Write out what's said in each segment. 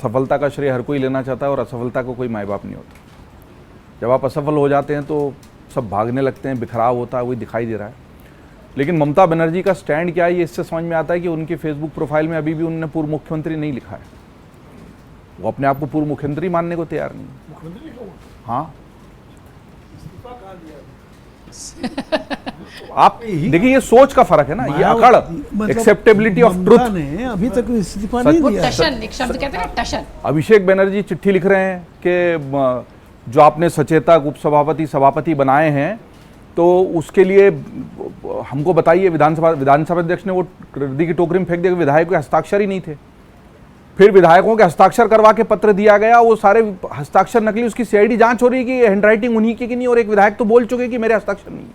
सफलता का श्रेय हर कोई लेना चाहता है और असफलता को कोई माँ बाप नहीं होता। जब आप असफल हो जाते हैं तो सब भागने लगते हैं, बिखराव होता है, वही दिखाई दे रहा है। लेकिन ममता बनर्जी का स्टैंड क्या है, ये इससे समझ में आता है कि उनकी फेसबुक प्रोफाइल में अभी भी उन्होंने पूर्व मुख्यमंत्री नहीं लिखा है। वो अपने आप को पूर्व मुख्यमंत्री मानने को तैयार नहीं। मुख्यमंत्री लिखा हुआ? हाँ, इस्तीफा कहाँ दिया? आप देखिए ये सोच का फर्क है ना, ये अकड़, एक्सेप्टेबिलिटी ऑफ ट्रुथ ने अभी तक इस्तीफा नहीं दिया। टशन, एक शब्द कहते हैं ना, टशन। अभिषेक बनर्जी चिट्ठी लिख रहे हैं कि जो आपने सचेतक, उपसभापति, सभापति बनाए हैं तो उसके लिए हमको बताइए। विधानसभा अध्यक्ष ने वो रद्दी की टोकरी में फेंक दिया, विधायकों के हस्ताक्षर ही नहीं थे। फिर विधायकों के हस्ताक्षर करवा के पत्र दिया गया, वो सारे हस्ताक्षर नकली, उसकी सीआईडी जांच हो रही है कि हैंडराइटिंग उन्हीं की नहीं, और एक विधायक तो बोल चुके कि मेरे हस्ताक्षर नहीं।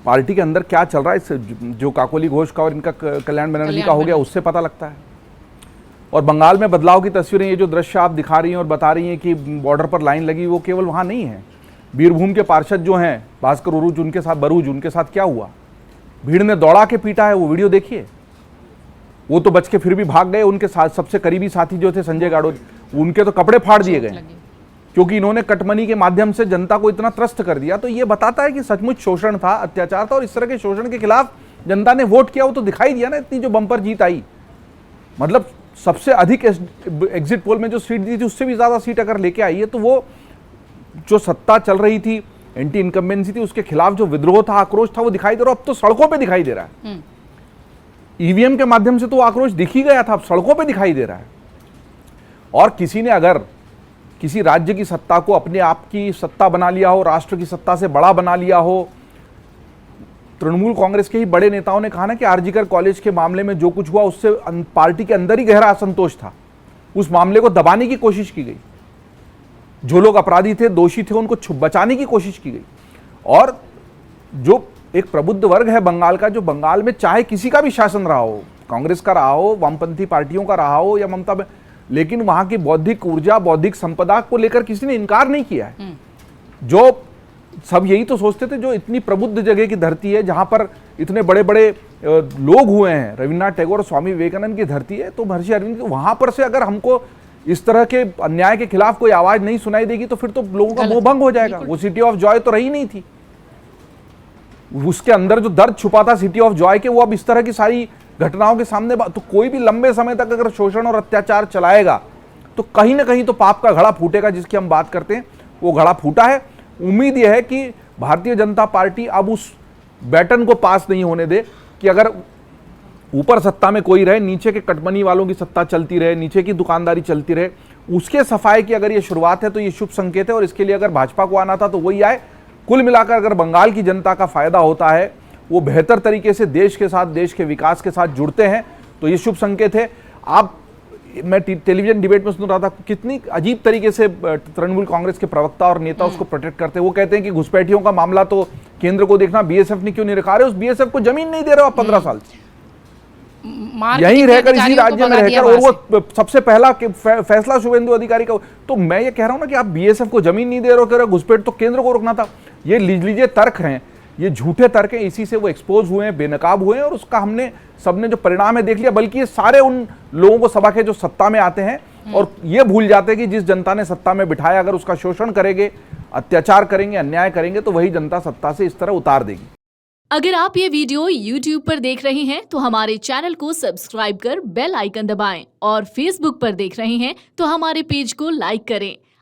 पार्टी के अंदर क्या चल रहा है, इससे जो काकोली घोष का और इनका कल्याण बनर्जी का हो गया उससे पता लगता है। और बंगाल में बदलाव की तस्वीरें, ये जो दृश्य आप दिखा रही हैं और बता रही हैं कि बॉर्डर पर लाइन लगी, वो केवल वहां नहीं है। बीरभूम के पार्षद जो हैं भास्कर उरूज, उनके साथ क्या हुआ, भीड़ ने दौड़ा के पीटा है, वो वीडियो देखिए। वो तो बच के फिर भी भाग गए। उनके साथ सबसे करीबी साथी जो थे संजय गाड़ो, उनके तो कपड़े फाड़ दिए गए क्योंकि इन्होंने कटमनी के माध्यम से जनता को इतना त्रस्त कर दिया। तो ये बताता है कि सचमुच शोषण था, अत्याचार था, और इस तरह के शोषण के खिलाफ जनता ने वोट किया। वो तो दिखाई दिया ना, इतनी जो बंपर जीत आई। मतलब सबसे अधिक एग्जिट पोल में जो सीट दी थी उससे भी ज्यादा सीट अगर लेके आई है, तो वो जो सत्ता चल रही थी, एंटी इनकम्बेंसी थी, उसके खिलाफ जो विद्रोह था, आक्रोश था, वो दिखाई दे रहा है। अब तो सड़कों पे दिखाई दे रहा है। ईवीएम के माध्यम से तो आक्रोश दिख ही गया था, अब सड़कों पे दिखाई दे रहा है। और किसी ने अगर किसी राज्य की सत्ता को अपने आप की सत्ता बना लिया हो, राष्ट्र की सत्ता से बड़ा बना लिया हो, तृणमूल कांग्रेस के ही बड़े नेताओं ने कहा ना कि आरजीकर कॉलेज के मामले में जो कुछ हुआ उससे पार्टी के अंदर ही गहरा असंतोष था। उस मामले को दबाने की कोशिश की गई, जो लोग अपराधी थे, दोषी थे, उनको बचाने की कोशिश की गई। और जो एक प्रबुद्ध वर्ग है बंगाल का, जो बंगाल में चाहे किसी का भी शासन रहा हो, कांग्रेस का रहा हो, वामपंथी पार्टियों का रहा हो या ममता, लेकिन वहां की बौद्धिक ऊर्जा, बौद्धिक संपदा को लेकर किसी ने इनकार नहीं किया है। जो सब यही तो सोचते थे, जो इतनी प्रबुद्ध जगह की धरती है, जहां पर इतने बड़े बड़े लोग हुए हैं, रविन्द्रनाथ टैगोर और स्वामी विवेकानंद की धरती है, तो महर्षि अरविंद, वहां पर से अगर हमको इस तरह के अन्याय के खिलाफ कोई आवाज नहीं सुनाई देगी तो फिर तो लोगों का मोह भंग हो जाएगा। वो सिटी ऑफ जॉय तो रही नहीं थी, उसके अंदर जो दर्द छुपा था सिटी ऑफ जॉय के, वो अब इस तरह की सारी घटनाओं के सामने। तो कोई भी लंबे समय तक अगर शोषण और अत्याचार चलाएगा तो कहीं ना कहीं तो पाप का घड़ा फूटेगा, जिसकी हम बात करते हैं, वो घड़ा फूटा है। उम्मीद यह है कि भारतीय जनता पार्टी अब उस बैटन को पास नहीं होने दे कि अगर ऊपर सत्ता में कोई रहे, नीचे के कटमनी वालों की सत्ता चलती रहे, नीचे की दुकानदारी चलती रहे। उसके सफाई की अगर ये शुरुआत है तो ये शुभ संकेत है, और इसके लिए अगर भाजपा को आना था तो वही आए। कुल मिलाकर अगर बंगाल की जनता का फायदा होता है, वो बेहतर तरीके से देश के साथ, देश के विकास के साथ जुड़ते हैं, तो ये शुभ संकेत है। आप, मैं टेलीविजन डिबेट में सुन रहा था, कितनी अजीब तरीके से तृणमूल कांग्रेस के प्रवक्ता और नेता उसको प्रोटेक्ट करते हैं। वो कहते हैं कि घुसपैठियों का मामला तो केंद्र को देखना, बीएसएफ ने क्यों नहीं रखा रहे, उस बीएसएफ को जमीन नहीं दे रहे हो आप 15 साल से, यहीं रहकर, इसी राज्य में रहकर, और वो सबसे पहला फैसला शुभेंदु अधिकारी का। तो मैं ये कह रहा हूं ना कि आप बीएसएफ को जमीन नहीं दे रहे हो, घुसपैठ तो केंद्र को रोकना था। ये लीजिए तर्क हैं, ये झूठे तर्क हैं, इसी से वो एक्सपोज हुए हैं, बेनकाब हुए हैं, और उसका हमने सबने जो परिणाम है देख लिया। बल्कि ये सारे उन लोगों को सबक है जो सत्ता में आते हैं और ये भूल जाते हैं कि जिस जनता ने सत्ता में बिठाया, अगर उसका शोषण करेंगे, अत्याचार करेंगे, अन्याय करेंगे, तो वही जनता सत्ता से इस तरह उतार देगी। अगर आप ये वीडियो YouTube पर देख रहे हैं तो हमारे चैनल को सब्सक्राइब कर बेल आइकन दबाएं, और Facebook पर देख रहे हैं तो हमारे पेज को लाइक करें।